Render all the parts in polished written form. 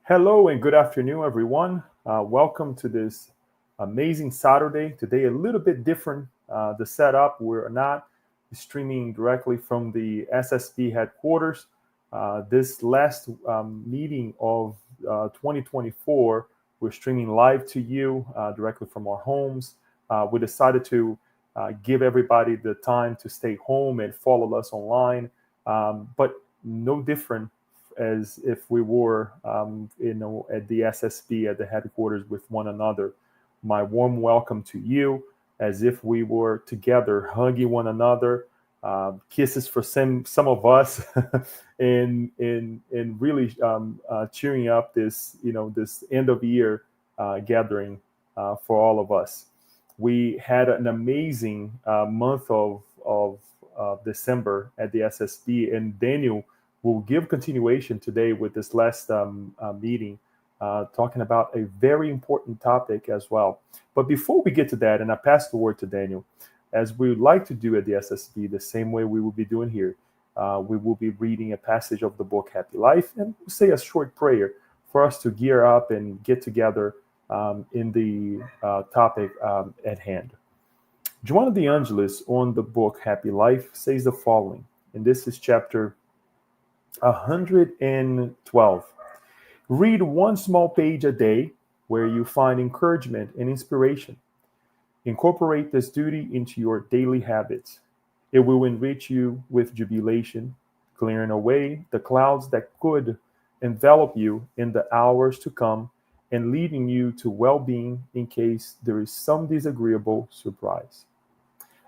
Hello and good afternoon, everyone. Welcome to this amazing Saturday. Today, a little bit different. The setup, we're not streaming directly from the SSB headquarters. This last meeting of 2024, we're streaming live to you directly from our homes. We decided to give everybody the time to stay home and follow us online, but no different as if we were, at the SSB at the headquarters with one another. My warm welcome to you, as if we were together, hugging one another, kisses for some of us, and really cheering up this end of year gathering for all of us. We had an amazing month of December at the SSB, and Daniel will give continuation today with this last meeting, talking about a very important topic as well. But before we get to that, and I pass the word to Daniel, as we would like to do at the SSB, the same way we will be doing here, we will be reading a passage of the book Happy Life and say a short prayer for us to gear up and get together in the topic at hand. Joanna de Angelis on the book Happy Life says the following, and this is chapter 112. Read one small page a day where you find encouragement and inspiration. Incorporate this duty into your daily habits. It will enrich you with jubilation, clearing away the clouds that could envelop you in the hours to come and leading you to well-being in case there is some disagreeable surprise.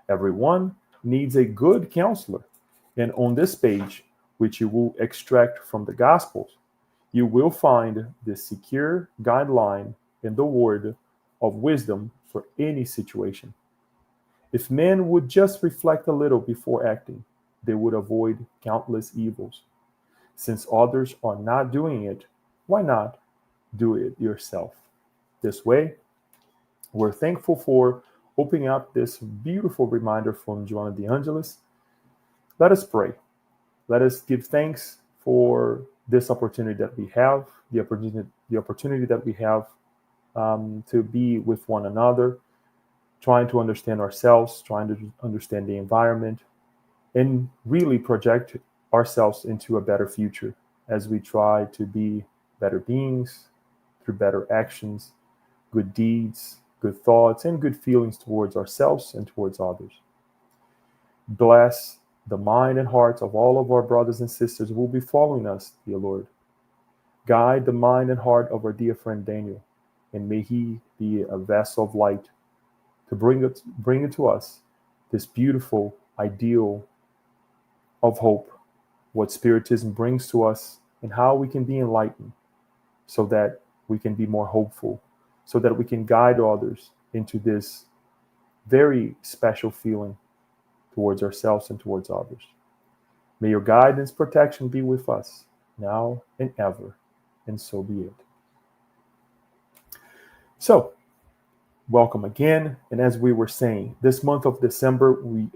Everyone needs a good counselor, and on this page, which you will extract from the Gospels, you will find the secure guideline and the word of wisdom for any situation. If men would just reflect a little before acting, they would avoid countless evils. Since others are not doing it, why not do it yourself? This way, we're thankful for opening up this beautiful reminder from Joanna de Angelis. Let us pray. Let us give thanks for this opportunity that we have, the opportunity that we have to be with one another, trying to understand ourselves, trying to understand the environment, and really project ourselves into a better future as we try to be better beings through better actions, good deeds, good thoughts, and good feelings towards ourselves and towards others. Bless the mind and hearts of all of our brothers and sisters who will be following us, dear Lord. Guide the mind and heart of our dear friend Daniel, and may he be a vessel of light to bring it to us, this beautiful ideal of hope, what Spiritism brings to us, and how we can be enlightened so that we can be more hopeful, so that we can guide others into this very special feeling towards ourselves and towards others. May your guidance, protection be with us now and ever, and so be it. So, welcome again. And as we were saying, this month of December, we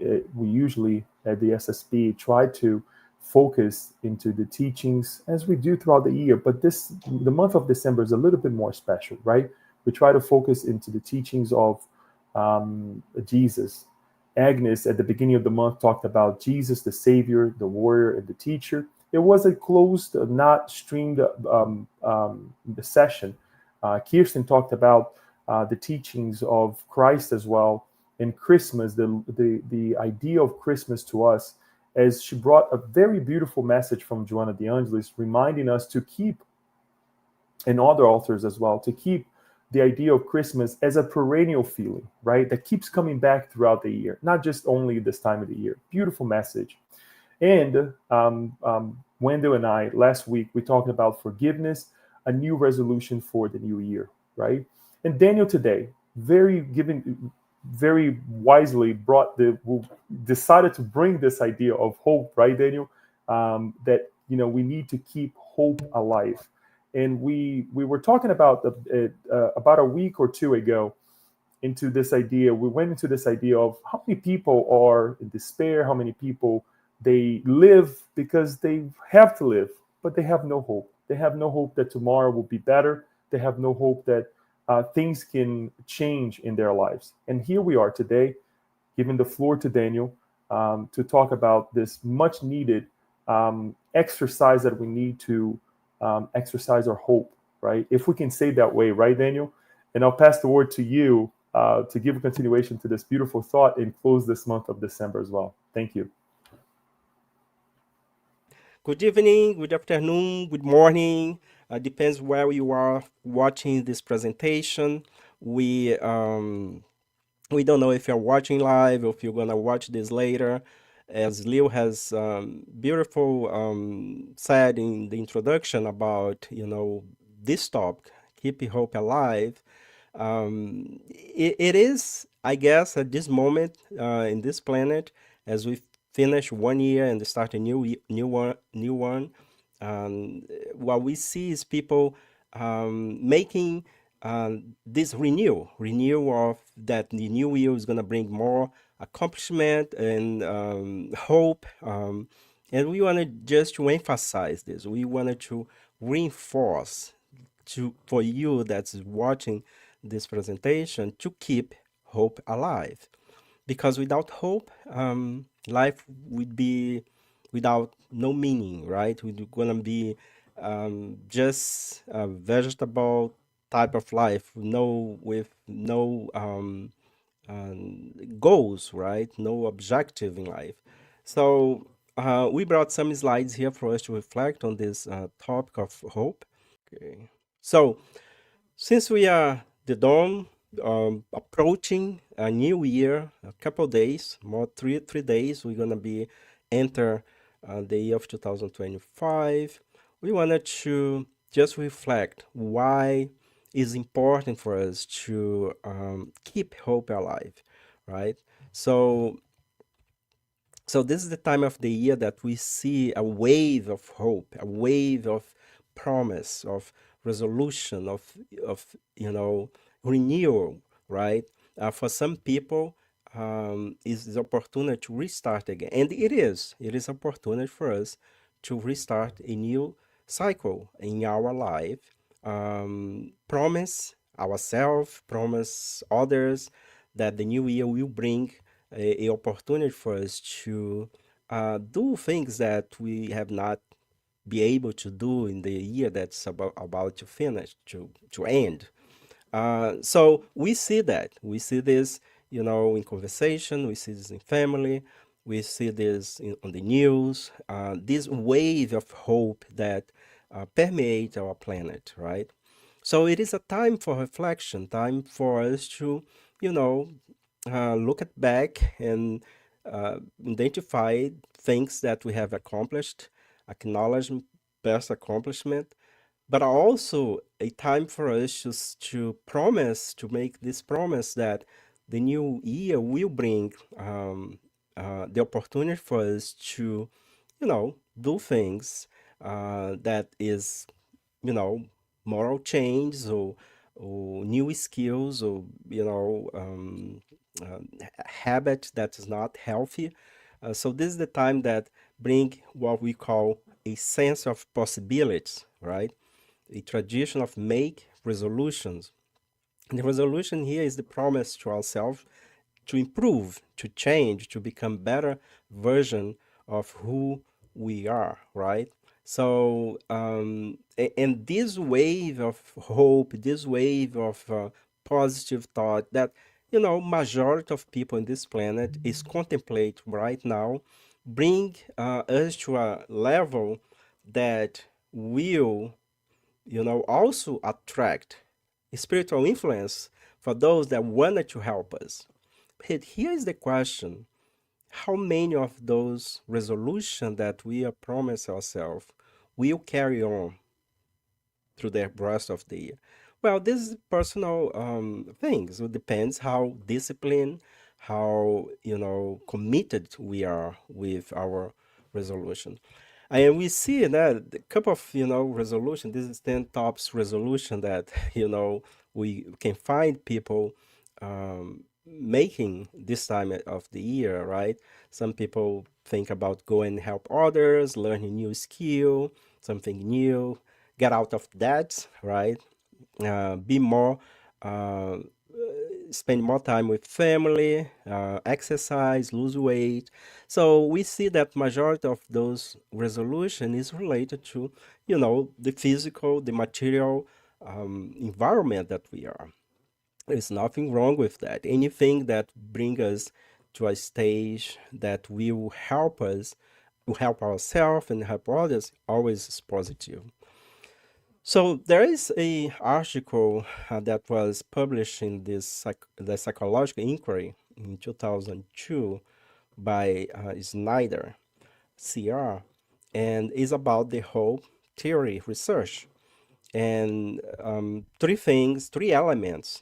usually at the SSB try to focus into the teachings as we do throughout the year. But the month of December is a little bit more special, right? We try to focus into the teachings of Jesus. Agnes, at the beginning of the month, talked about Jesus, the Savior, the warrior, and the teacher. It was a closed, not streamed session. Kirsten talked about the teachings of Christ as well, and Christmas, the idea of Christmas to us, as she brought a very beautiful message from Joanna de Angelis, reminding us to keep, and other authors as well, to keep the idea of Christmas as a perennial feeling, right? That keeps coming back throughout the year, not just only this time of the year. Beautiful message. And Wendell and I, last week, we talked about forgiveness, a new resolution for the new year, right? And Daniel today, very wisely decided to bring this idea of hope, right, Daniel? That, we need to keep hope alive. And we were talking about about a week or two ago into this idea. We went into this idea of how many people are in despair, how many people they live because they have to live, but they have no hope. They have no hope that tomorrow will be better. They have no hope that things can change in their lives. And here we are today, giving the floor to Daniel to talk about this much needed exercise that we need to exercise our hope, right? If we can say that way, right, Daniel? And I'll pass the word to you to give a continuation to this beautiful thought and close this month of December as well. Thank you. Good evening, good afternoon, good morning. Depends where you are watching this presentation. We don't know if you're watching live or if you're gonna watch this later. As Leo has beautiful said in the introduction about this topic, keep hope alive. It is, I guess, at this moment in this planet, as we finish one year and start a new one. What we see is people making this renewal of that the new year is going to bring more accomplishment and hope. And we wanted just to emphasize this. We wanted to reinforce for you that's watching this presentation to keep hope alive, because without hope, life would be without no meaning, right? We're gonna be just a vegetable type of life, with no goals, right? No objective in life. So we brought some slides here for us to reflect on this topic of hope. Okay. So since we are the dawn, approaching a new year, a couple days, more three days, we're gonna be enter the year of 2025. We wanted to just reflect why it's important for us to keep hope alive, right? So so this is the time of the year that we see a wave of hope, a wave of promise, of resolution, of renewal, right? For some people, is the opportunity to restart again, and it is opportunity for us to restart a new cycle in our life. Promise ourselves, promise others that the new year will bring a opportunity for us to do things that we have not be able to do in the year that's about to finish, to end. So we see that. We see this, in conversation. We see this in family. We see this on the news. This wave of hope that permeates our planet, right? So it is a time for reflection, time for us to, you know, look at back and identify things that we have accomplished, acknowledge past accomplishment, but also a time for us to promise, to make this promise that the new year will bring the opportunity for us to, do things that is, you know, moral change, or new skills, or, habit that is not healthy. So this is the time that bring what we call a sense of possibilities, right? A tradition of make resolutions. And the resolution here is the promise to ourselves to improve, to change, to become better version of who we are, right? So, and this wave of hope, this wave of positive thought that, majority of people in this planet is contemplate right now, bring us to a level that will, also attract spiritual influence for those that wanted to help us. But here is the question: how many of those resolutions that we have promised ourselves will carry on through the rest of the year? Well, this is personal things. It depends how disciplined, how committed we are with our resolution. And we see that a couple of resolution. This is 10 tops resolution that we can find people making this time of the year, right? Some people think about going and help others, learn a new skill, something new, get out of debt, right? Be more, uh, spend more time with family, exercise, lose weight. So we see that majority of those resolution is related to, the physical, the material environment that we are. There's nothing wrong with that. Anything that bring us to a stage that will help ourselves and help others, always is positive. So there is a article that was published in the Psychological Inquiry in 2002 by Snyder, CR, and is about the hope theory research. And three elements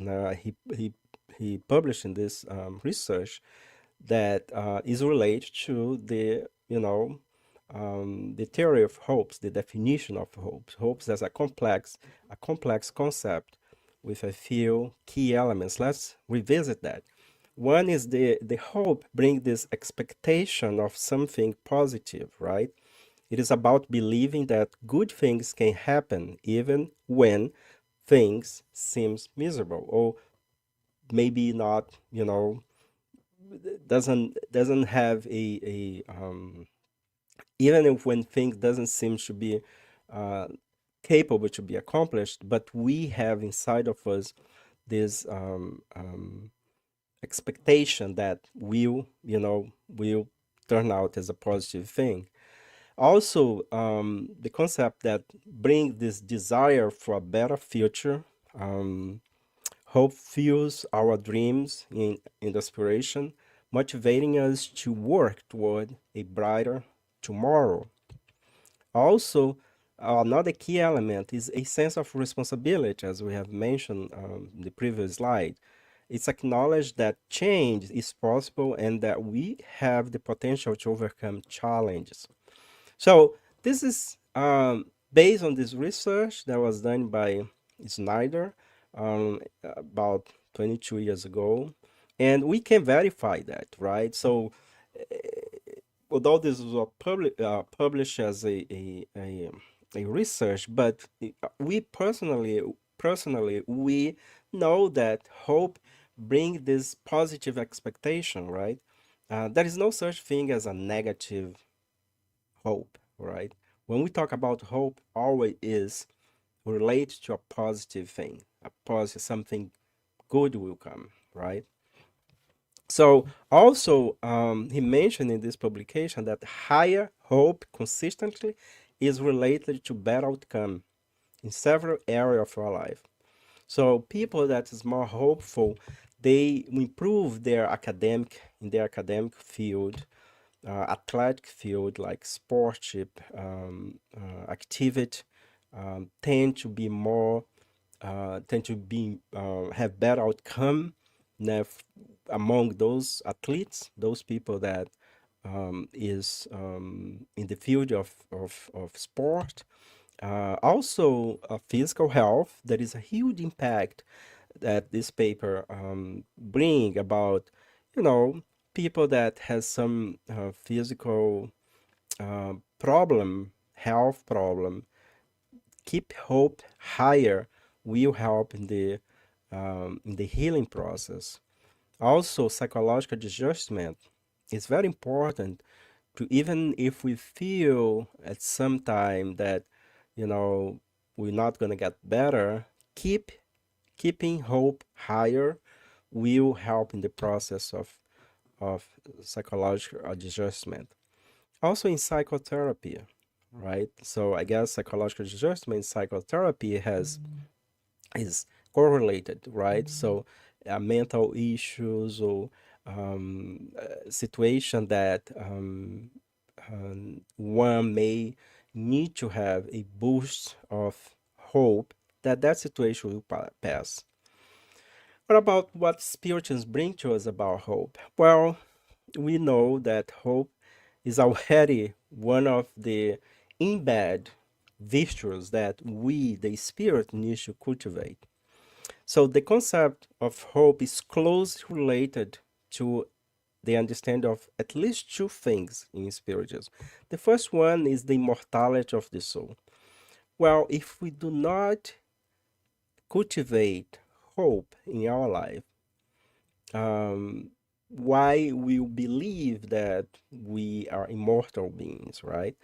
he published in this research that is related to the theory of hopes, the definition of hopes. Hopes as a complex concept with a few key elements. Let's revisit that. One is the hope bring this expectation of something positive, right? It is about believing that good things can happen even when things seems miserable, or maybe not, doesn't have a even if when things doesn't seem to be uh, capable to be accomplished, but we have inside of us this expectation that will turn out as a positive thing. Also, the concept that bring this desire for a better future. Hope fuels our dreams in desperation, motivating us to work toward a brighter tomorrow. Also, another key element is a sense of responsibility, as we have mentioned in the previous slide. It's acknowledged that change is possible and that we have the potential to overcome challenges. So this is based on this research that was done by Snyder about 22 years ago, and we can verify that, right? So although this was published as a research, but we personally we know that hope bring this positive expectation, right? There is no such thing as a negative hope, right? When we talk about hope, always is related to a positive thing, a positive something good will come, right? So also, he mentioned in this publication that higher hope consistently is related to better outcome in several areas of our life. So people that is more hopeful, they improve in their academic field, athletic field like sportship activity, tend to be more tend to be have better outcome among those athletes, those people that is in the field of sport. Also, physical health. There is a huge impact that this paper bring about, you know, people that has some physical health problem. Keep hope higher will help in the healing process. Also, psychological adjustment is very important to, even if we feel at some time that we're not gonna get better, keeping hope higher will help in the process of psychological adjustment. Also in psychotherapy, right? So I guess psychological adjustment psychotherapy is correlated, right? So mental issues or situation that one may need to have a boost of hope that situation will pass. What about what spirituals bring to us about hope? Well, we know that hope is already one of the embed virtues that we, the spirit, need to cultivate. So the concept of hope is closely related to the understanding of at least two things in spiritualism. The first one is the immortality of the soul. Well, if we do not cultivate hope in our life, um, why we believe that we are immortal beings, right?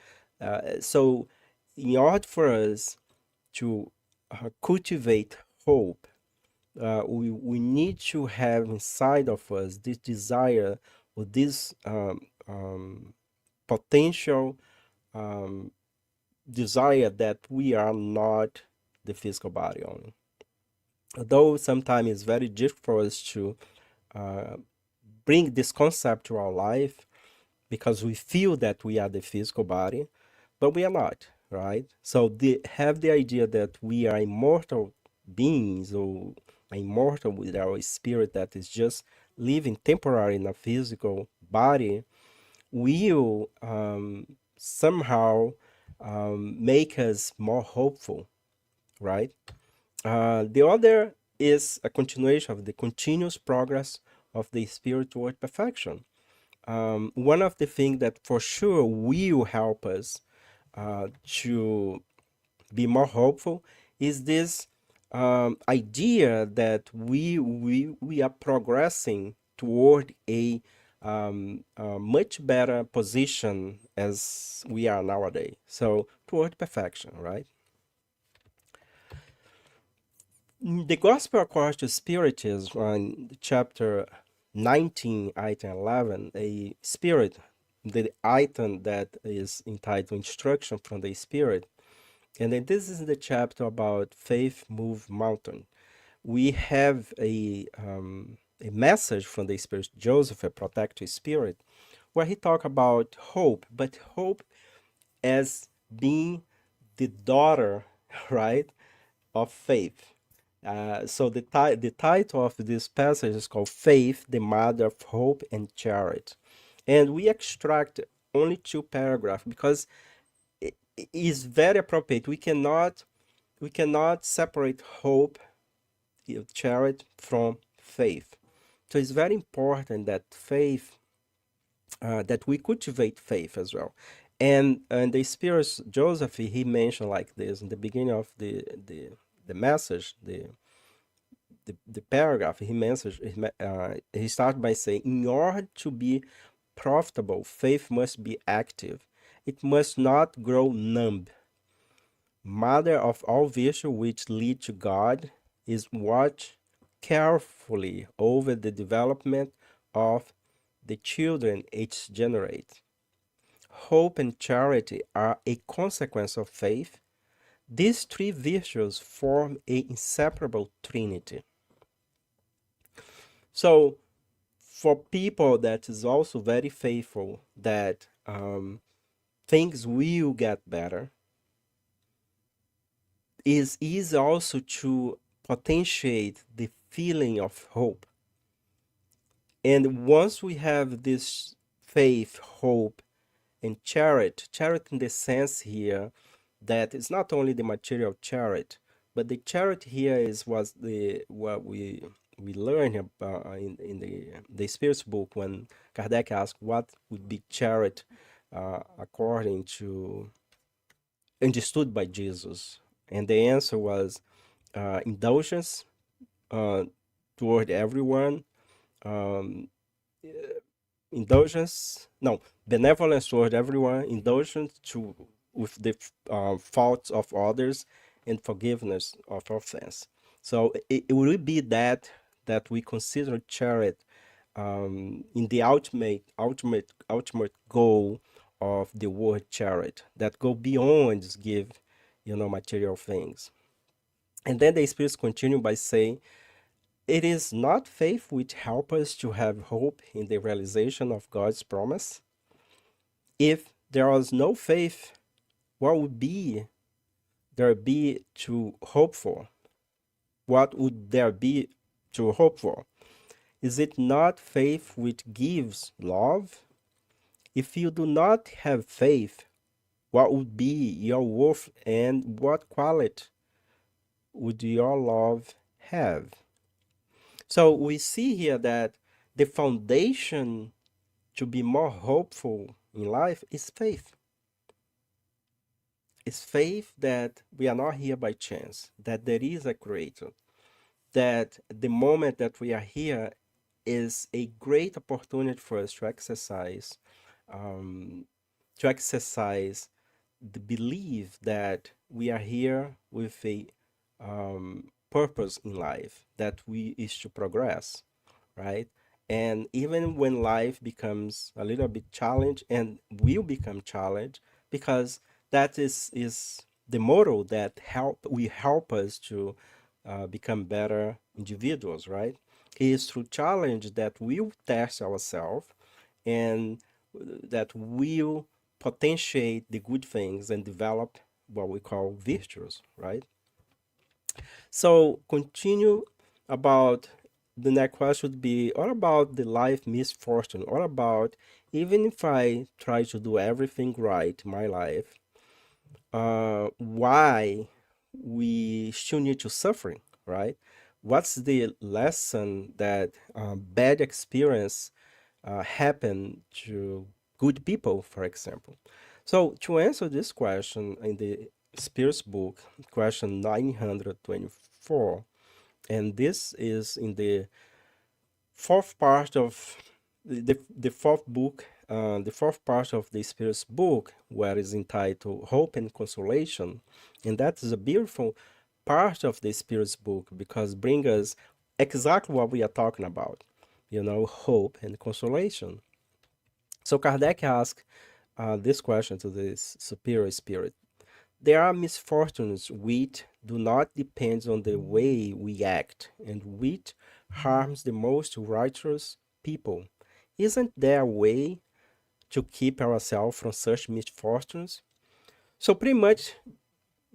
So, in order for us to cultivate hope, we need to have inside of us this desire or this potential um, desire that we are not the physical body only. Although sometimes it's very difficult for us to uh, bring this concept to our life because we feel that we are the physical body, but we are not, right? So they have the idea that we are immortal beings or immortal with our spirit that is just living temporary in a physical body will somehow make us more hopeful, right? The other is a continuation of the continuous progress of the spirit toward perfection. One of the things that for sure will help us to be more hopeful is this idea that we are progressing toward a much better position as we are nowadays. So toward perfection, right? The Gospel according to Spiritism, on chapter 19, item 11, a spirit, the item that is entitled Instruction from the Spirit. And then this is the chapter about faith move mountain. We have a message from the Spirit Joseph, a protective spirit, where he talk about hope, but hope as being the daughter, right, of faith. So the title of this passage is called Faith, the Mother of Hope and Charity. And we extract only two paragraphs because it is very appropriate. We cannot separate hope, charity from faith. So it's very important that faith, that we cultivate faith as well. And the Spirit Joseph, he mentioned like this in the beginning of the message, the paragraph. He started by saying, in order to be profitable, faith must be active. It must not grow numb. Mother of all virtue which lead to God is watch carefully over the development of the children it generates. Hope and charity are a consequence of faith. These three virtues form a inseparable trinity. So, for people that is also very faithful, that things will get better, is easy also to potentiate the feeling of hope. And once we have this faith, hope, and charity in the sense here that it's not only the material charity, but the charity here was what we learn about in the Spirit's book when Kardec asked what would be charity according to understood by Jesus, and the answer was indulgence uh, toward everyone, um, indulgence, no, benevolence toward everyone, indulgence to with the faults of others, and forgiveness of offense. So it will be that we consider charity in the ultimate goal of the word charity, that go beyond just give, material things. And then the spirits continue by saying, it is not faith which help us to have hope in the realization of God's promise. If there was no faith, what would there be to hope for? What would there be to hope for? Is it not faith which gives love? If you do not have faith, what would be your worth and what quality would your love have? So we see here that the foundation to be more hopeful in life is faith. is faith that we are not here by chance, that there is a creator, that the moment that we are here is a great opportunity for us um, to exercise the belief that we are here with a purpose in life, that we is to progress, right? And even when life becomes a little bit challenged and will become challenged, because that is the motto that help us to become better individuals, right? Is through challenge that will test ourselves and that will potentiate the good things and develop what we call virtues, right? So continue about the next question would be what about the life misfortune? What about even if I try to do everything right in my life, why we still need to suffering, right? What's the lesson that bad experience happen to good people, for example? So to answer this question in the Spears book, question 924, and this is in the fourth part of the fourth book, the fourth part of the Spirit's book, where is entitled Hope and Consolation. And that is a beautiful part of the Spirit's book because bring us exactly what we are talking about, hope and consolation. So Kardec asked this question to this superior spirit. There are misfortunes which do not depend on the way we act and which harms the most righteous people. Isn't there a way to keep ourselves from such misfortunes? So pretty much,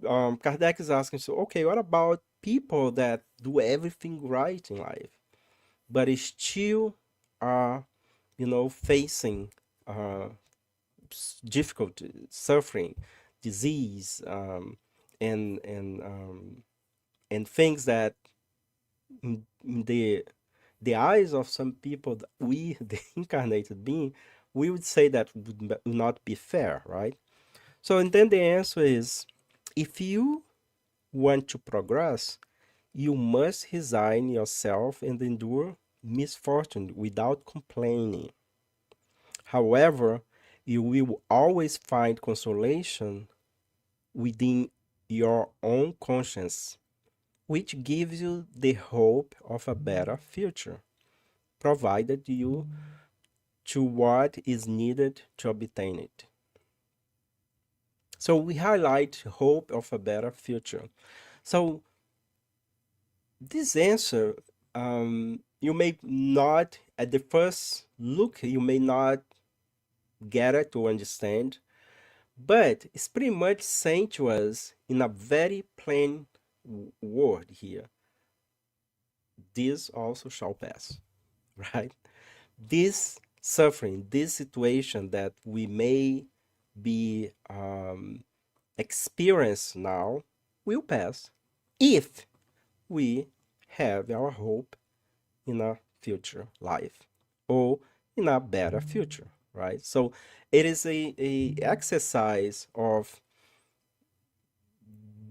Kardec is asking, so okay, what about people that do everything right in life, but still are, facing difficulty, suffering, disease, and and um, and things that in the eyes of some people, we the incarnated being, we would say that would not be fair, right? So, and then the answer is, if you want to progress, you must resign yourself and endure misfortune without complaining. However, you will always find consolation within your own conscience, which gives you the hope of a better future, provided you to what is needed to obtain it. So we highlight hope of a better future. So this answer, you may not, at the first look, you may not get it to understand, but it's pretty much saying to us in a very plain word here, this also shall pass, right? This suffering, this situation that we may be experience now will pass if we have our hope in a future life or in a better future, right? So it is a exercise of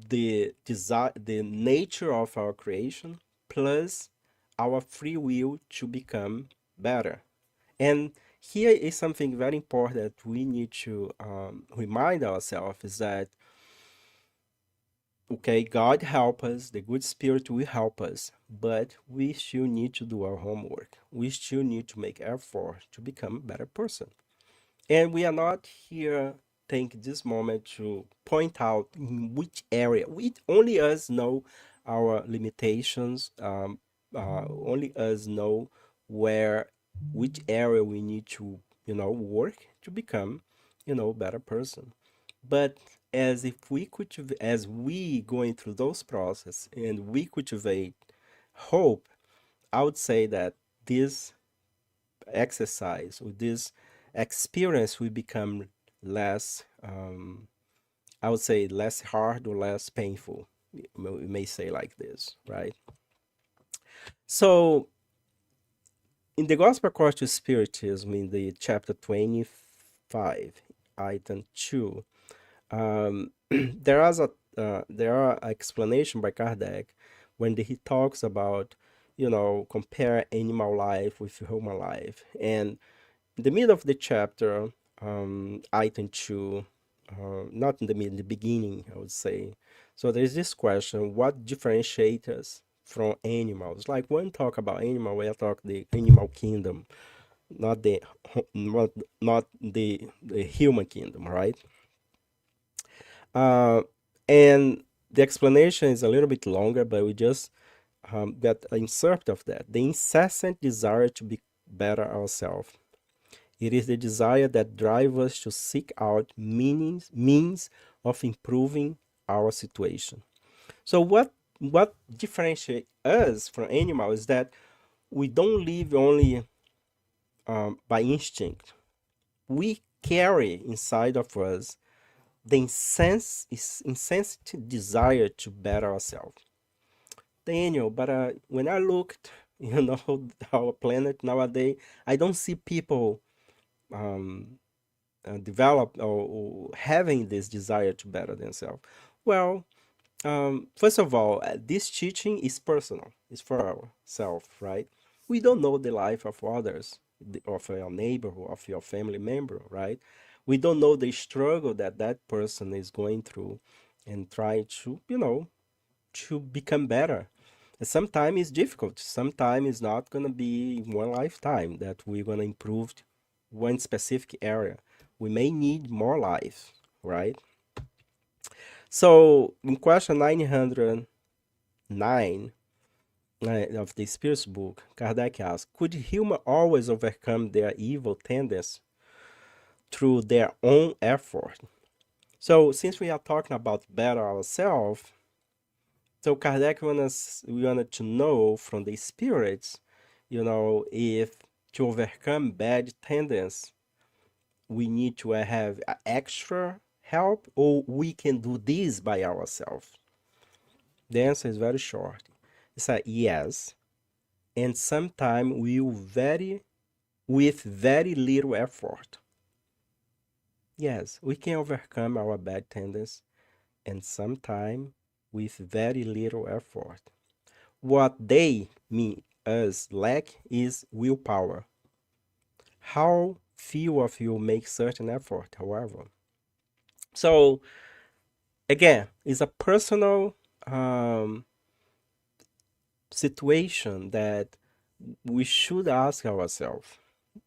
the desire, the nature of our creation, plus our free will to become better. And here is something very important that we need to remind ourselves is that, okay, God help us, the good spirit will help us, but we still need to do our homework. We still need to make effort to become a better person. And we are not here take this moment to point out in which area. We only us know our limitations. Only us know where, which area we need to, work to become, better person. But as if we cultivate, as we going through those process and we cultivate hope, I would say that this exercise or this experience will become less, I would say, less hard or less painful. We may say like this, right? So, in the Gospel According to Spiritism, in the chapter 25, item 2, There are explanation by Kardec when he talks about, compare animal life with human life. And in the middle of the chapter, item 2, not in the middle, the beginning, I would say. So there's this question: what differentiates us from animals? Like when talk about animal, we are talk the animal kingdom, not the not the human kingdom, right? Uh, and the explanation is a little bit longer, but we just got an insert of that. The incessant desire to be better ourselves. It is the desire that drives us to seek out means of improving our situation. So what differentiates us from animals is that we don't live only by instinct. We carry inside of us the insensate desire to better ourselves. Daniel, but when I looked, our planet nowadays, I don't see people um, develop or having this desire to better themselves. Well, first of all, this teaching is personal. It's for ourselves, right? We don't know the life of others, of your neighbor, of your family member, right? We don't know the struggle that that person is going through and try to, to become better. And sometimes it's difficult. Sometimes it's not going to be in one lifetime that we're going to improve one specific area. We may need more life, right? So in question 909 of the Spirit's book, Kardec asks, could human always overcome their evil tendencies through their own effort? So since we are talking about better ourselves, so Kardec wanted to know from the spirits, if to overcome bad tendencies, we need to have extra help or we can do this by ourselves. The answer is very short. It's a yes, and sometimes with very little effort. Yes, we can overcome our bad tendencies, and sometimes with very little effort. What they mean us lack is willpower. How few of you make certain effort, however. So again, it's a personal situation that we should ask ourselves.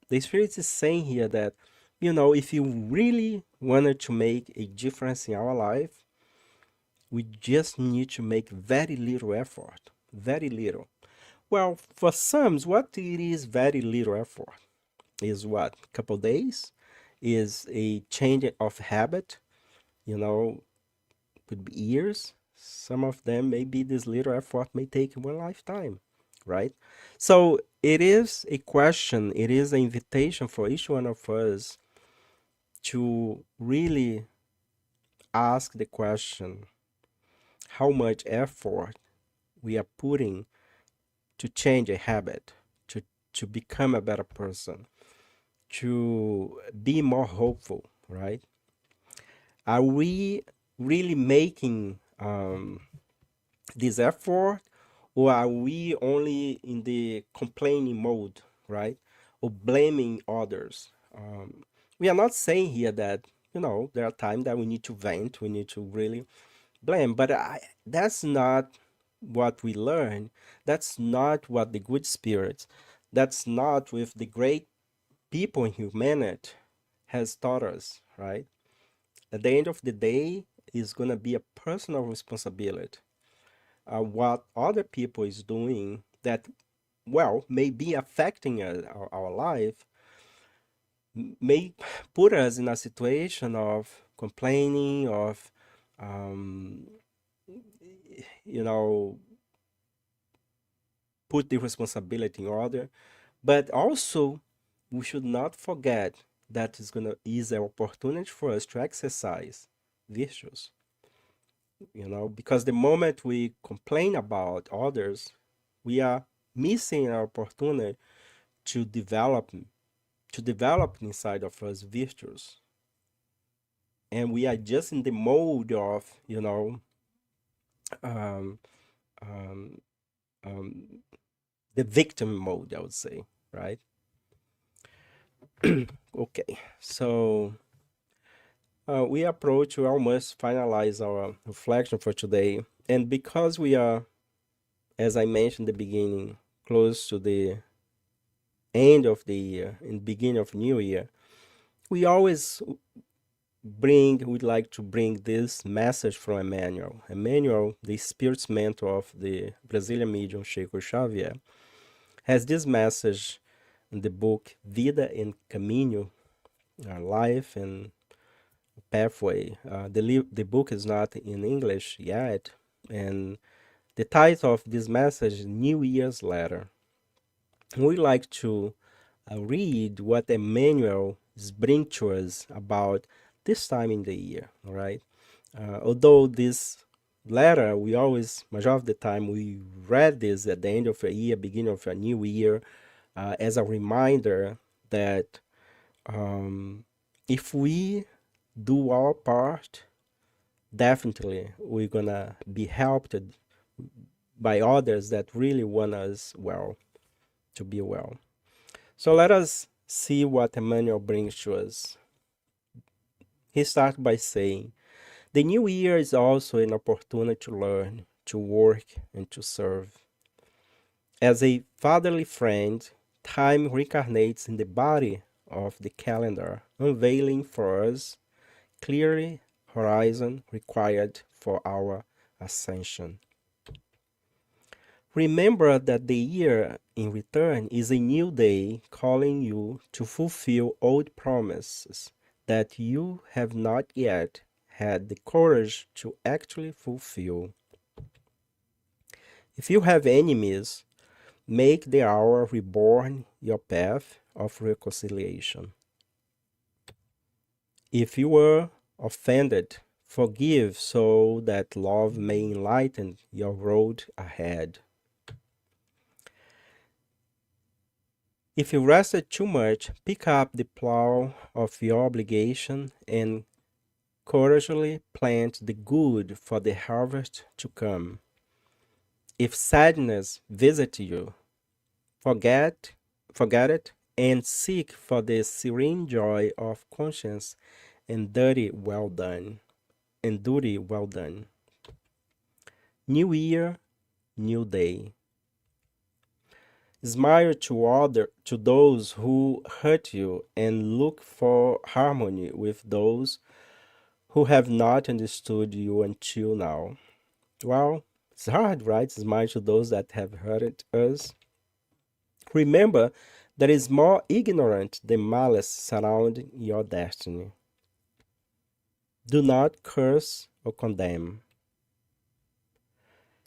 The Spirit is saying here that, if you really wanted to make a difference in our life, we just need to make very little effort. Very little. Well, for some, what it is very little effort is what? A couple days? Is a change of habit, you know, could be years. Some of them, maybe this little effort may take one lifetime, right? So it is a question, it is an invitation for each one of us to really ask the question how much effort we are putting to change a habit, to become a better person, to be more hopeful, right? Are we really making this effort, or are we only in the complaining mode, right? Or blaming others? We are not saying here that, there are times that we need to vent, we need to really blame, but that's not what we learn. That's not what the good spirits, that's not with the great people in humanity has taught us, right? At the end of the day, it's going to be a personal responsibility. What other people is doing that, well, may be affecting our life, may put us in a situation of complaining, of, um, you know, put the responsibility in order. But also, we should not forget that is an opportunity for us to exercise virtues. Because the moment we complain about others, we are missing an opportunity to develop inside of us virtues. and we are just in the mode of, um, um, um, the victim mode, I would say, right? Okay, so we approach, we almost finalize our reflection for today. And because we are, as I mentioned in the beginning, close to the end of the year and beginning of new year, we always would like to bring this message from Emmanuel. Emmanuel, the spirit's mentor of the Brazilian medium Chico Xavier, has this message in the book Vida en Caminho, Life and Pathway. The book is not in English yet, and the title of this message is New Year's Letter. We like to read what Emmanuel is bringing to us about this time in the year, all right? Although this letter, we always, majority of the time, we read this at the end of a year, beginning of a new year, as a reminder that if we do our part, definitely we're gonna be helped by others that really want us well, to be well. So let us see what Emmanuel brings to us. He starts by saying, the new year is also an opportunity to learn, to work, and to serve. As a fatherly friend, time reincarnates in the body of the calendar, unveiling for us clearly horizon required for our ascension. Remember that the year in return is a new day calling you to fulfill old promises that you have not yet had the courage to actually fulfill. If you have enemies, make the hour reborn your path of reconciliation. If you were offended, forgive so that love may enlighten your road ahead. If you rested too much, pick up the plow of your obligation and courageously plant the good for the harvest to come. If sadness visits you, forget it and seek for the serene joy of conscience and duty well done. New year, new day. Smile to those who hurt you and look for harmony with those who have not understood you until now. Well, it's hard, right? Smile to those that have hurt us. Remember that is more ignorant than malice surrounding your destiny. Do not curse or condemn.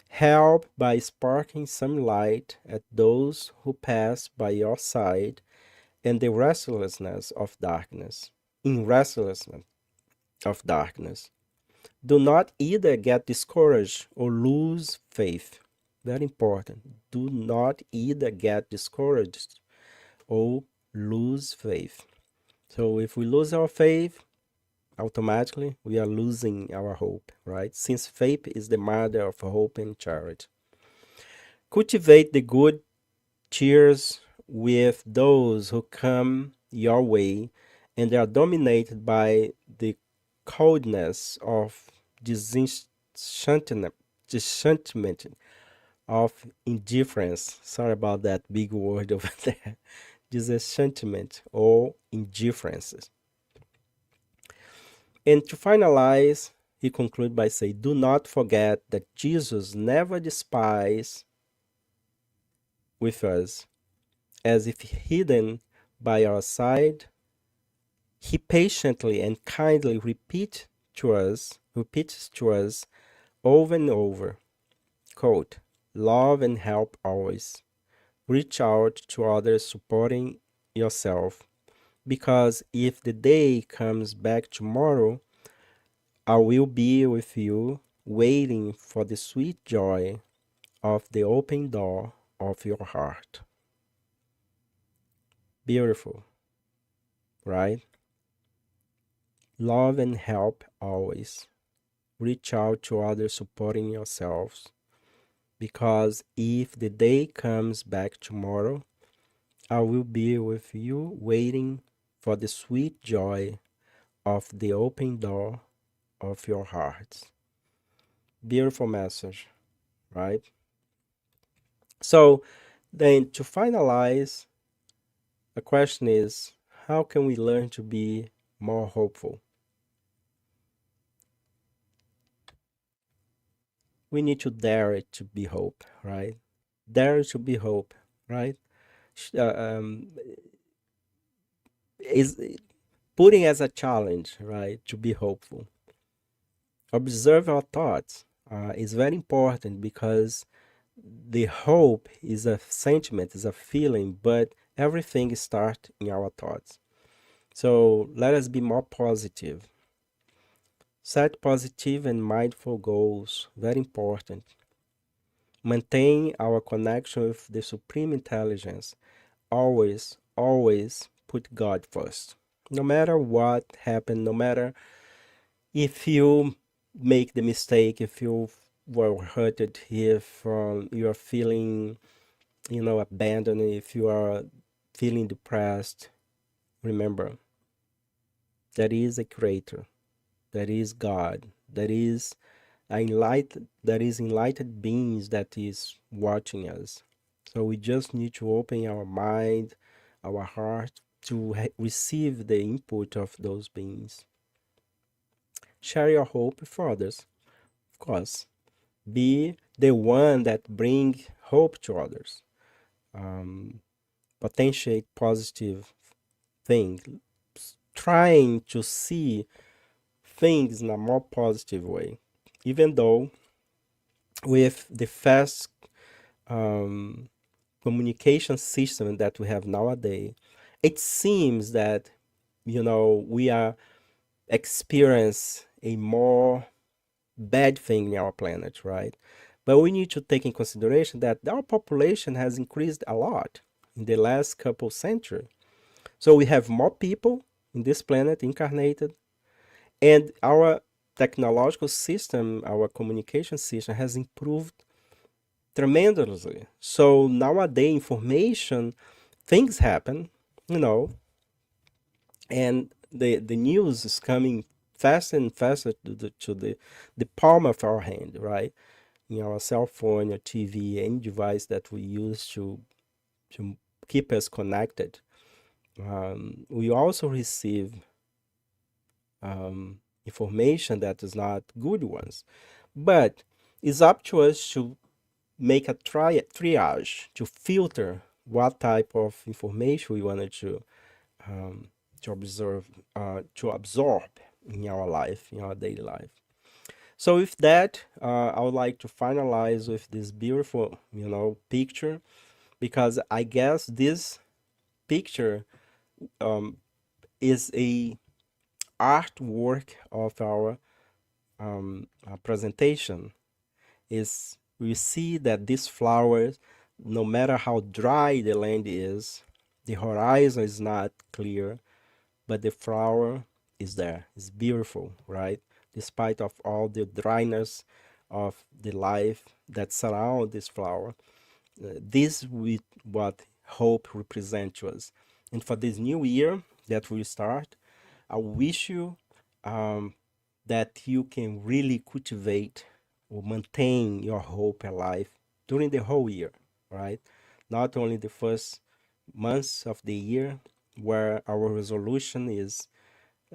Help by sparking some light at those who pass by your side in the restlessness of darkness. In restlessness of darkness. Do not either get discouraged or lose faith. Very important. Do not either get discouraged or lose faith. So if we lose our faith, automatically we are losing our hope, right? Since faith is the mother of hope and charity. Cultivate the good cheers with those who come your way and are dominated by the coldness of disenchantment, of indifference. Sorry about that big word over there. Disenchantment or indifferences. And to finalize, he concludes by saying, do not forget that Jesus never despised with us, as if hidden by our side. He patiently and kindly repeats to us over and over, quote, love and help always. Reach out to others supporting yourself, because if the day comes back tomorrow, I will be with you waiting for the sweet joy of the open door of your heart. Beautiful, right? Love and help always. Reach out to others supporting yourselves. Because if the day comes back tomorrow, I will be with you waiting for the sweet joy of the open door of your hearts. Beautiful message, right? So then to finalize, the question is, how can we learn to be more hopeful? We need to dare it to be hope, right? Dare to be hope, right? Sh- uh, um, is putting as a challenge, right, to be hopeful. Observe our thoughts is very important because the hope is a sentiment, is a feeling, but everything starts in our thoughts. So let us be more positive. Set positive and mindful goals, very important. Maintain our connection with the supreme intelligence. Always, always put God first. No matter what happened, no matter if you make the mistake, if you were hurted, if you are feeling, abandoned, if you are feeling depressed, remember, there is a creator, there is God, there is enlightened beings that is watching us. So we just need to open our mind, our heart to receive the input of those beings. Share your hope with others, of course. Be the one that bring hope to others. Um, Potentiate positive things, trying to see things in a more positive way, even though with the fast um, communication system that we have nowadays, it seems that we are experience a more bad thing in our planet, right? But we need to take in consideration that our population has increased a lot in the last couple centuries. So we have more people in this planet incarnated, and our technological system, our communication system has improved tremendously. So nowadays, information, things happen, you know, and the news is coming faster and faster to the palm of our hand, right? In our cell phone or TV, any device that we use to keep us connected. We also receive information that is not good ones, but it's up to us to make a triage to filter what type of information we wanted um, to absorb in our life, in our daily life. So with that, I would like to finalize with this beautiful, picture, because I guess this picture um, is a artwork of our presentation. Is we see that these flowers, no matter how dry the land is, the horizon is not clear, but the flower is there. It's beautiful, right? Despite of all the dryness of the life that surround this flower, this with what hope represents to us. And for this new year that will start, I wish you um, that you can really cultivate or maintain your hope alive during the whole year, right? Not only the first months of the year, where our resolution is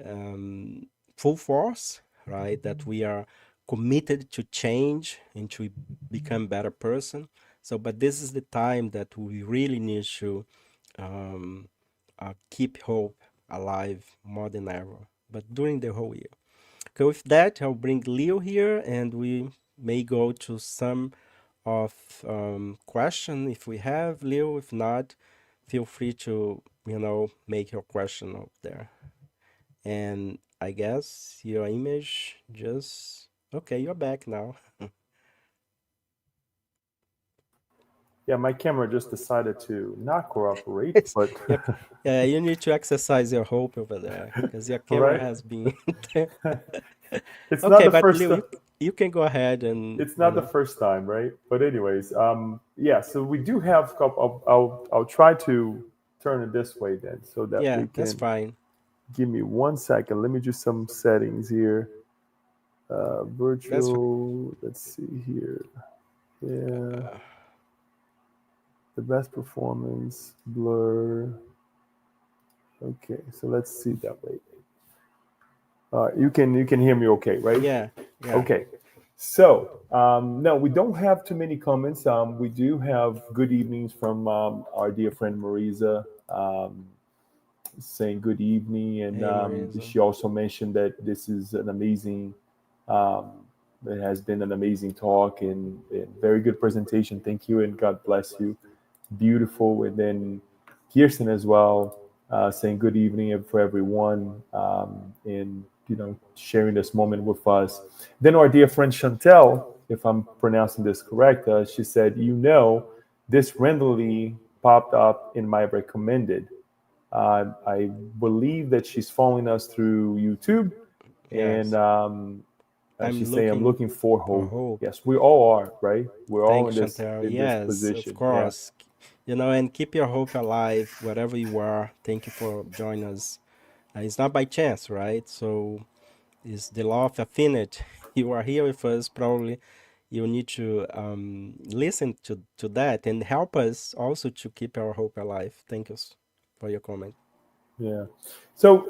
um, full force, right? That we are committed to change and to become better person. So, but this is the time that we really need to um, keep hope alive more than ever. But during the whole year. Okay, with that, I'll bring Leo here, and we may go to some of question if we have Leo. If not, feel free to make your question up there. And I guess your image just okay. You're back now. Yeah, my camera just decided to not cooperate, It's, but yeah, yeah, you need to exercise your hope over there because your camera right. has been there. It's not Okay, the but first. Lou, you can go ahead and It's not the first time, right? But anyways, yeah. So we do have. I'll try to turn it this way then, so that yeah, we that's can. fine. Give me 1 second. Let me do some settings here. That's fine. Virtual. Let's see here. Yeah, the best performance blur. Okay, so let's see that way. You can hear me okay, right? Yeah, yeah. Okay. So no, we don't have too many comments. We do have good evenings from our dear friend Marisa, saying good evening, and Hey, Marisa. she also mentioned that this is an amazing. Um, it has been an amazing talk and very good presentation. Thank you and God bless you. Beautiful. And then Kirsten as well, saying good evening for everyone, and sharing this moment with us. Then our dear friend Chantel, if I'm pronouncing this correct, she said, this randomly popped up in my recommended. I believe that she's following us through YouTube, and Yes, she's I'm saying, "I'm looking looking for for hope." hope. Yes, we all are, right? We're all Thanks, Chantel. in this Yes, of position. Yeah, course. And keep your hope alive wherever you are. Thank you for joining us. It's not by chance, right? So it's the law of affinity. You are here with us, probably you need to listen to that and help us also to keep our hope alive. Thank you for your comment. yeah. So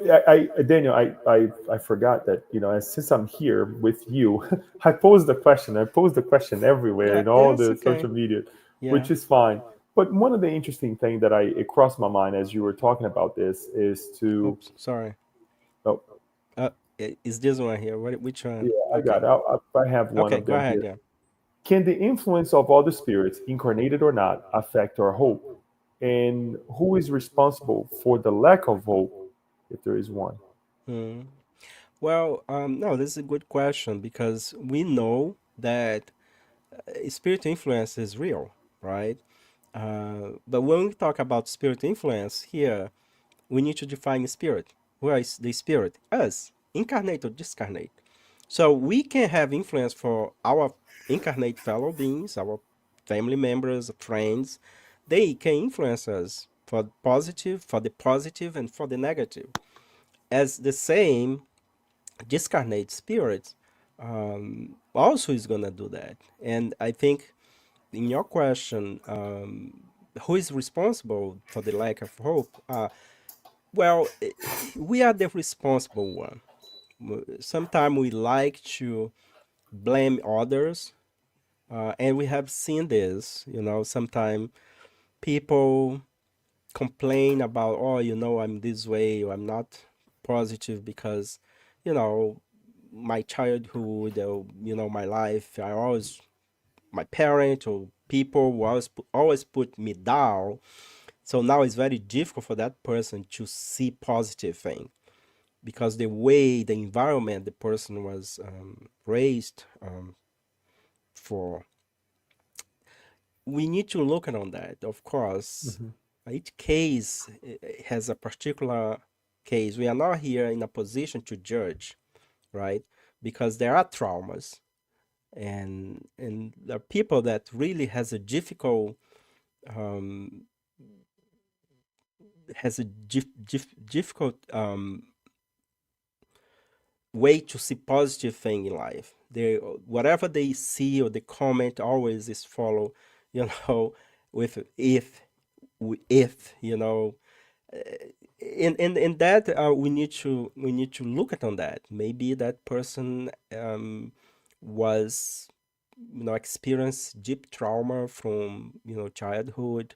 Daniel, I forgot that since I'm here with you, I posed the question. I posed the question everywhere Yeah, in all yes, the okay. social media, Yeah. which is fine. But one of the interesting things that it crossed my mind as you were talking about this is to. Oops, sorry. Oh, Uh, is this one here? Which yeah, one? I got Okay. it. I have one Okay, of go them ahead. here. Yeah. Can the influence of other spirits, incarnated or not, affect our hope? And who is responsible for the lack of hope, if there is one? Hmm. Well, no, this is a good question because we know that spirit influence is real, right? But when we talk about spirit influence here, we need to define spirit. Where is the spirit? Us, incarnate or discarnate. So we can have influence for our incarnate fellow beings, our family members, friends. They can influence us for the positive, and for the negative. As the same discarnate spirit also is gonna do that. And I think in your question, who is responsible for the lack of hope? Well, we are the responsible one. Sometimes we like to blame others, and we have seen this. Sometimes people complain about, oh, I'm this way, or I'm not positive because, you know, my childhood, or my life, my parent or people will always put me down. So now it's very difficult for that person to see positive thing because the way the environment the person was raised for. We need to look at on that, of course. Hmm. Each case has a particular case. We are not here in a position to judge, right? Because there are traumas, and there are people that really um, has a difficult way to see positive thing in life. They whatever they see or they comment always is follow, you know, with if in that we need to look at on that. Maybe that person was experienced deep trauma from childhood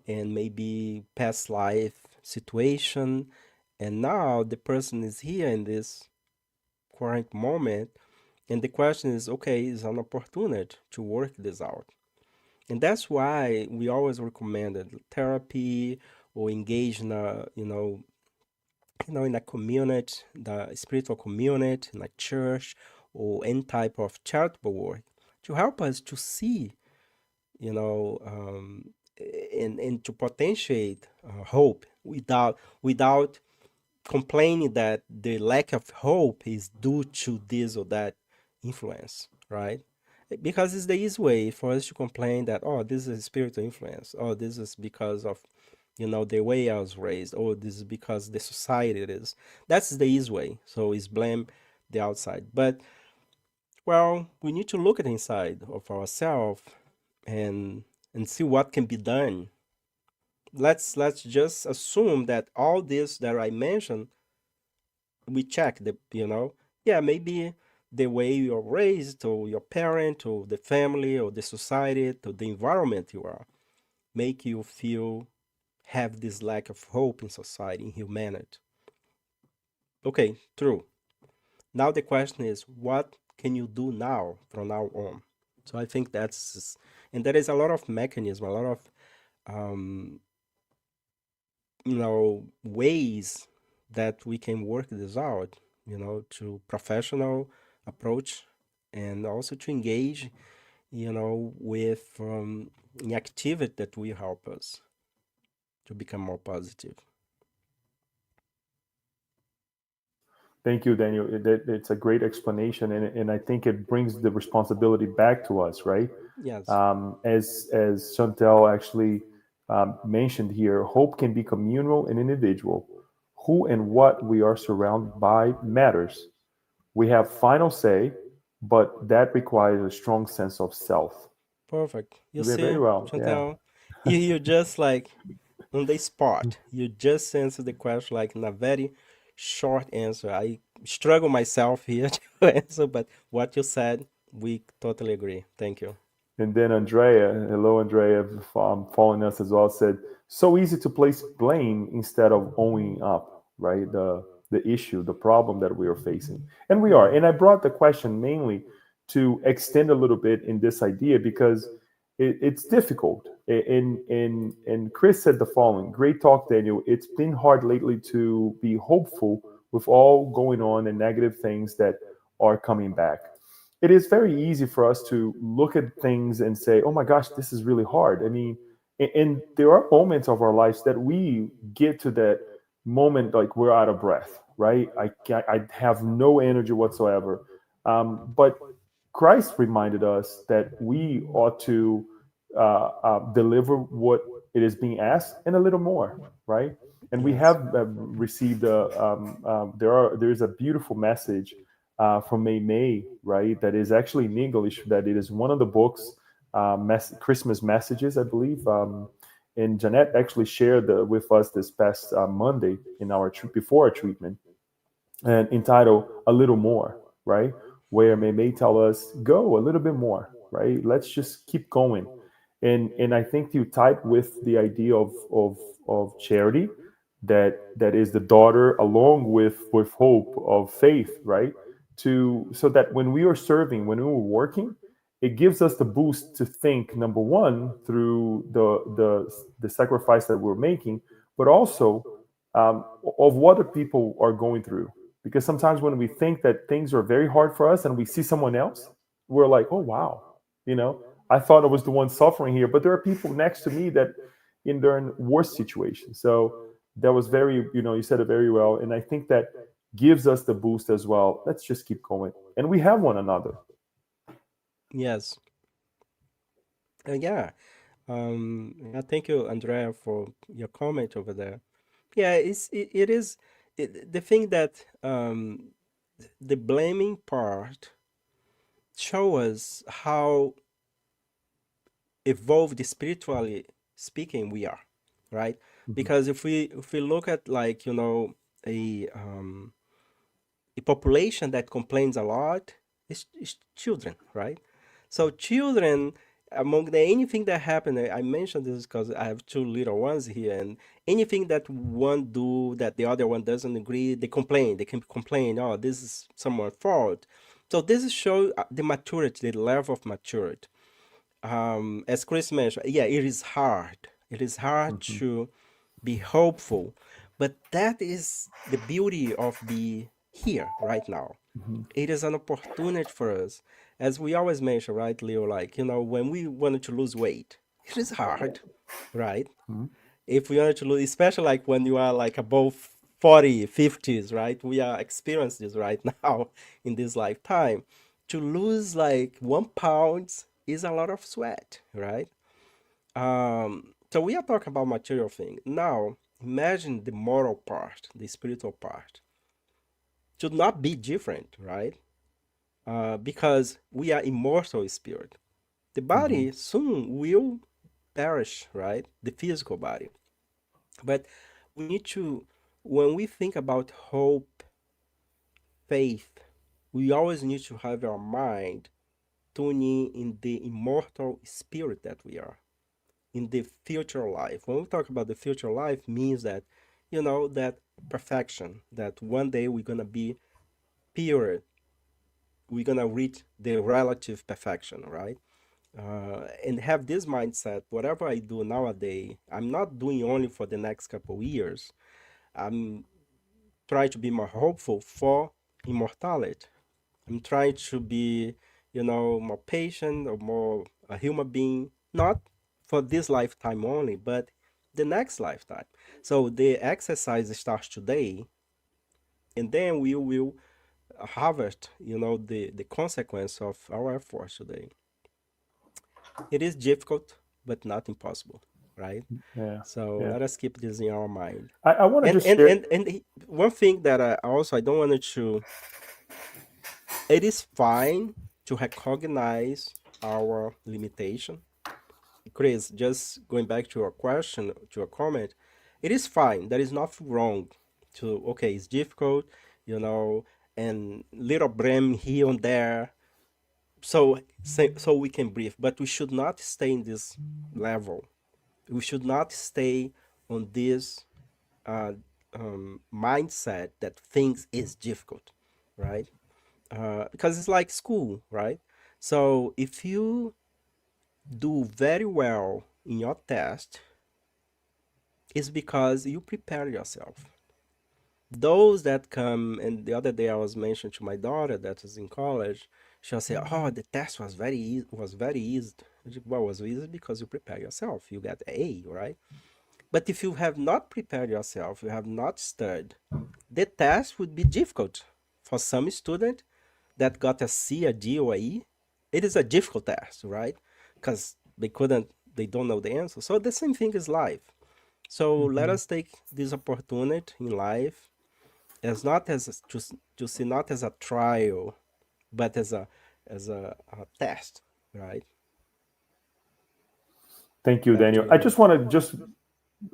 and maybe past life situation, and now the person is here in this current moment, and the question is, okay, is an opportunity to work this out. And that's why we always recommended therapy or engage in a in a community, the spiritual community, in a church, or any type of charitable work to help us to see you know, and to potentiate hope without complaining that the lack of hope is due to this or that influence, right? Because it's the easy way for us to complain that, oh, this is a spiritual influence, oh, this is because of, the way I was raised, oh, this is because the society it is. That's the easy way. So it's blame the outside. But well, we need to look at the inside of ourselves and see what can be done. Let's just assume that all this that I mentioned, we check yeah, maybe the way you're raised, or your parent, or the family, or the society, or the environment you are, make you feel have this lack of hope in society, in humanity. Okay, true. Now the question is, what can you do now from now on? So I think and there is a lot of mechanism, a lot of um, ways that we can work this out, to professional approach, and also to engage, with the activity that will help us to become more positive. Thank you, Daniel. It's a great explanation, and I think it brings the responsibility back to us, right? Yes, As Chantel actually mentioned here, hope can be communal and individual. Who and what we are surrounded by matters. We have final say, but that requires a strong sense of self. perfect. You Very see, well, yeah. Chantal, you just like on the spot. You just answered the question like in a very short answer. I struggle myself here to answer, but what you said, we totally agree. Thank you. And then Andrea, hello Andrea, following us as well, said, "So easy to place blame instead of owning up, right? The issue, the problem that we are facing, and we are." And I brought the question mainly to extend a little bit in this idea because it's difficult. And Chris said the following: "Great talk, Daniel. It's been hard lately to be hopeful with all going on and negative things that are coming back." It is very easy for us to look at things and say, "Oh my gosh, this is really hard." I mean, and there are moments of our lives that we get to that moment like we're out of breath, right? I have no energy whatsoever. But Christ reminded us that we ought to deliver what it is being asked and a little more, right? And we Yes. have received there is a beautiful message from May, right? That is actually in English. That it is one of the books, Christmas messages, I believe. And Jeanette actually shared with us this past Monday in our before our treatment, and entitled "A Little More," right? Where May tell us, "Go a little bit more," right? Let's just keep going. And I think you type with the idea of charity, that is the daughter along with hope of faith, right? To so that when we are serving, when we are working, it gives us the boost to think, number one, through the sacrifice that we're making, but also of what the people are going through. Because sometimes when we think that things are very hard for us and we see someone else, we're like, "Oh wow, you know, I thought I was the one suffering here, but there are people next to me that in their worse situations." So that was very, you said it very well, and I think that gives us the boost as well. Let's just keep going, and we have one another. Yes. Yeah. Yeah, thank you, Andrea, for your comment over there. Yeah, it is the thing that the blaming part show us how evolved spiritually speaking we are, right? Mhm. Because if we look at, like, a um a population that complains a lot is children, right? So children, among anything that happened, I mentioned this because I have two little ones here, and anything that one do that the other one doesn't agree, they complain. They can complain, oh, this is someone's fault. So this is show the maturity, the level of maturity. As Chris mentioned, yeah, it is hard. It is hard Mhm. to be hopeful, but that is the beauty of the here, right now. Hmm. It is an opportunity for us. As we always mention, right, Leo, like, when we wanted to lose weight, it is hard, right? Hmm. If we wanted to lose, especially like when you are like above 40, 50s, right? We are experiencing this right now in this lifetime. To lose like 1 pound is a lot of sweat, right? So we are talking about material thing. Now, imagine the moral part, the spiritual part. Should not be different, right? Because we are immortal spirit. The Hmm. body soon will perish, right? The physical body. But we need to, when we think about hope, faith, we always need to have our mind tuning in the immortal spirit that we are, in the future life. When we talk about the future life, means that, that perfection, that one day we're gonna be pure, we're gonna reach the relative perfection, right? And have this mindset. Whatever I do nowadays, I'm not doing only for the next couple of years. I'm trying to be more hopeful for immortality. I'm trying to be, more patient or more a human being, not for this lifetime only, but the next lifetime. So the exercise starts today, and then we will harvest, the consequence of our efforts today. It is difficult, but not impossible, right? Yeah. So Yeah. let us keep this in our mind. I want to And just and share. and and one thing that I don't want to. It is fine to recognize our limitation. Chris, just going back to your question, to your comment, it is fine. There is nothing wrong to, okay, it's difficult, you know, and little blame here and there. So we can breathe, but we should not stay in this level. We should not stay on this uh, mindset that things is difficult, right? Because it's like school, right? So if you do very well in your test, it's because you prepare yourself. Those that come, and the other day I was mentioning to my daughter that is in college, she'll say, "Oh, the test was very easy. Was very easy." Well, it was easy because you prepare yourself. You get A, right? But if you have not prepared yourself, you have not studied, the test would be difficult for some student that got a C, a D, or a E. It is a difficult test, right? Because they don't know the answer. So the same thing is life. So let Mhm. us take this opportunity in life as not as to see not as a trial, but as a test, right? Thank you, Back to Daniel. you, I Leo. just want to just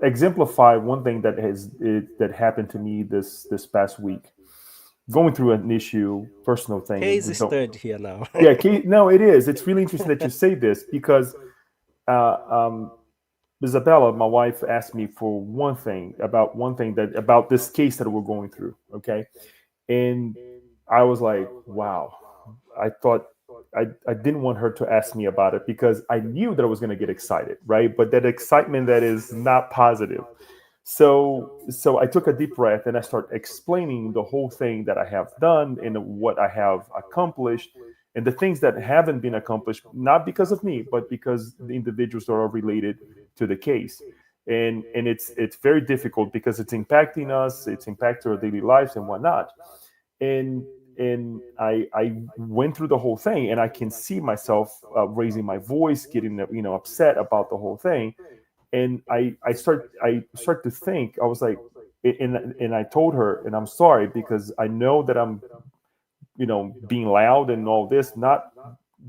exemplify one thing that happened to me this past week. Going through an issue, personal thing, and we Case don't. study here now. Yeah, no, it is. It's really interesting that you say this because uh, um, Isabella, my wife, asked me for one thing that about this case that we're going through. Okay, and I was like, wow. I thought I didn't want her to ask me about it because I knew that I was going to get excited, right? But that excitement that is not positive. So I took a deep breath and I started explaining the whole thing that I have done and what I have accomplished and the things that haven't been accomplished, not because of me, but because the individuals that are related to the case. And it's very difficult because it's impacting us, it's impacting our daily lives and whatnot. And I went through the whole thing and I can see myself raising my voice, getting upset about the whole thing, and I start to think. I was like, and I told her, and I'm sorry because I know that I'm being loud and all this, not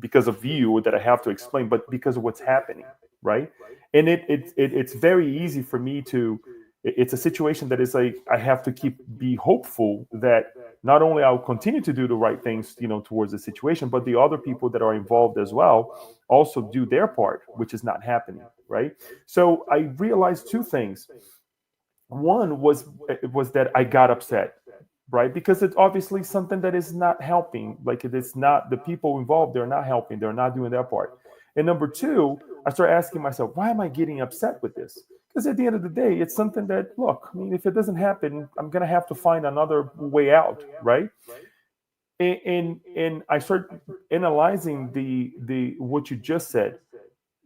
because of you that I have to explain, but because of what's happening, right? And it's very easy for me to. It's a situation that is like I have to be hopeful that not only I'll continue to do the right things, towards the situation, but the other people that are involved as well also do their part, which is not happening, right? So I realized two things. One was that I got upset, right? Because it's obviously something that is not helping. Like it is not the people involved, they're not helping, they're not doing their part. And number two, I started asking myself, why am I getting upset with this? Because at the end of the day, it's something that, look, I mean, if it doesn't happen, I'm going to have to find another way out, right? And I start analyzing the what you just said.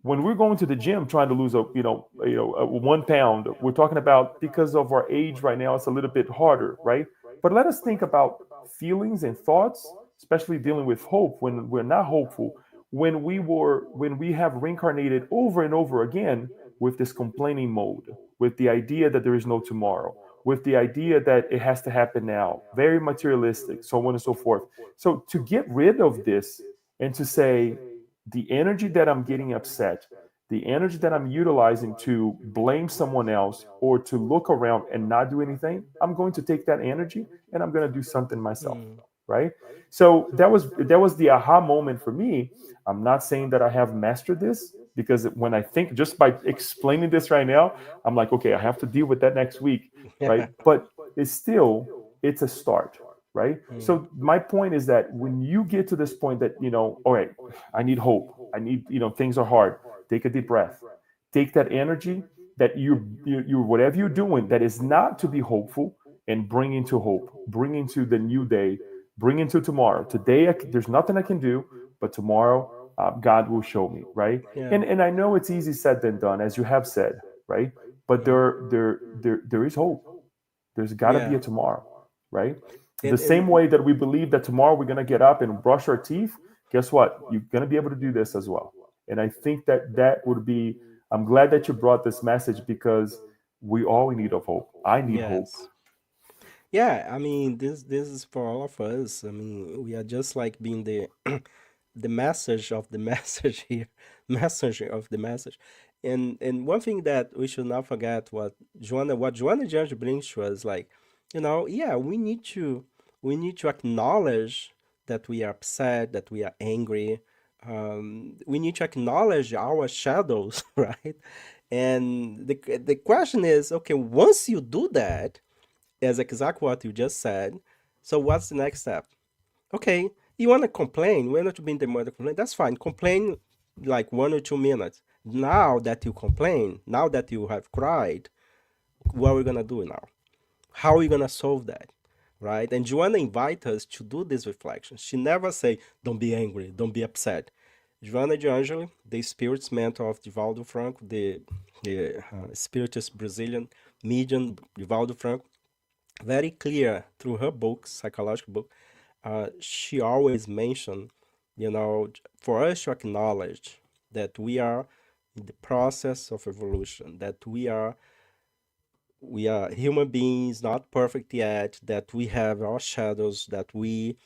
When we're going to the gym trying to lose a 1 pound, we're talking about, because of our age right now, it's a little bit harder, right? But let us think about feelings and thoughts, especially dealing with hope when we're not hopeful, when we have reincarnated over and over again with this complaining mode, with the idea that there is no tomorrow, with the idea that it has to happen now, very materialistic, so on and so forth. So to get rid of this and to say, the energy that I'm getting upset, the energy that I'm utilizing to blame someone else or to look around and not do anything, I'm going to take that energy and I'm going to do something myself, Mm. right? So that was the aha moment for me. I'm not saying that I have mastered this, because when I think, just by explaining this right now, I'm like, okay, I have to deal with that next week, right? But it's a start, right? Mm. So my point is that when you get to this point that, all right, I need hope, I need, things are hard, take a deep breath, take that energy that you whatever you're doing that is not to be hopeful, and bring into hope, bring into the new day, bring into tomorrow. Today, there's nothing I can do, but tomorrow, God will show me, right? Yeah. And I know it's easy said than done, as you have said, right? But Mm. there is hope. There's got to be Yeah. a tomorrow, right? The same And way that we believe that tomorrow we're going to get up and brush our teeth, guess what? You're going to be able to do this as well. And I think that would be, I'm glad that you brought this message, because we all need of hope. I need hope. yes. Yeah, I mean this is for all of us. I mean, we are just like being the the message of the message here, messenger of the message. And one thing that we should not forget, what Joanna Judge brings to us, like, yeah, we need to acknowledge that we are upset, that we are angry. We need to acknowledge our shadows, right? And the question is, okay, once you do that, as exactly what you just said. So what's the next step? Okay, you want to complain, we're not being the mother complain. That's fine. Complain like 1 or 2 minutes. Now that you complain, now that you have cried, what are we gonna do now? How are we gonna solve that? Right? And Joanna invites us to do this reflection. She never say, "Don't be angry, don't be upset." Joanna de Angeli, the spirit's mentor of Divaldo Franco, the spiritist Brazilian medium Divaldo Franco, very clear through her books, psychological book. She always mentioned, for us to acknowledge that we are in the process of evolution, that we are human beings, not perfect yet, that we have our shadows, that we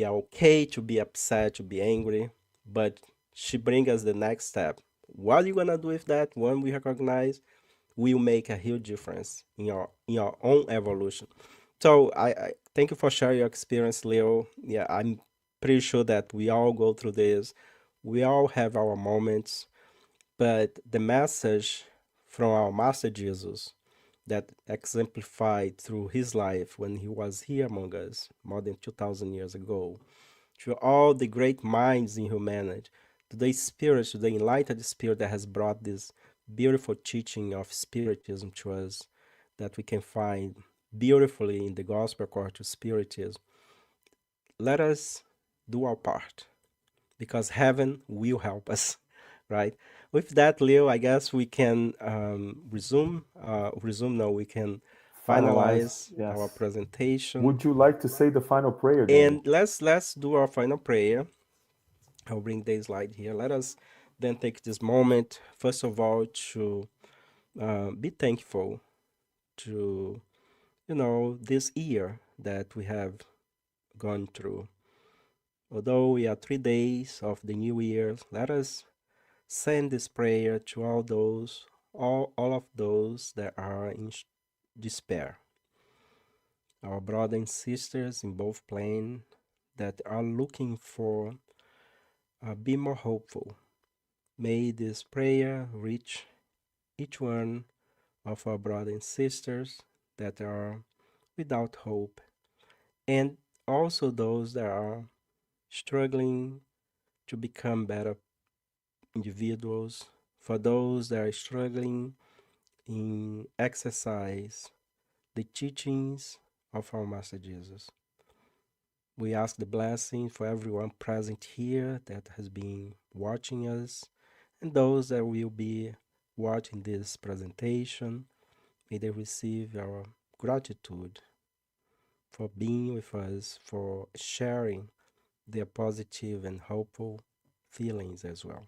are okay to be upset, to be angry, but she brings us the next step. What are you gonna do with that? When we recognize, will make a huge difference in your own evolution. So I thank you for sharing your experience, Leo. Yeah, I'm pretty sure that we all go through this. We all have our moments, but the message from our Master Jesus that exemplified through his life when he was here among us more than 2,000 years ago, to all the great minds in humanity, to the spirit, to the enlightened spirit that has brought this beautiful teaching of Spiritism to us, that we can find beautifully in the Gospel according to Spiritism. Let us do our part, because heaven will help us, right? With that, Leo, I guess we can resume now. We can Finalize. finalize our Yes. presentation, Would you like to say the final prayer, Danny? and let's do our final prayer. I'll bring the slide here. Let us then take this moment, first of all, to be thankful to, this year that we have gone through. Although we are 3 days of the new year, let us send this prayer to all of those that are in despair. Our brothers and sisters in both planes that are looking for be more hopeful. May this prayer reach each one of our brothers and sisters that are without hope, and also those that are struggling to become better individuals, for those that are struggling in exercise the teachings of our Master Jesus. We ask the blessing for everyone present here that has been watching us and those that will be watching this presentation. May they receive our gratitude for being with us, for sharing their positive and hopeful feelings as well.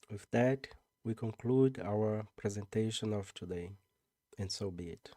With that, we conclude our presentation of today, and so be it.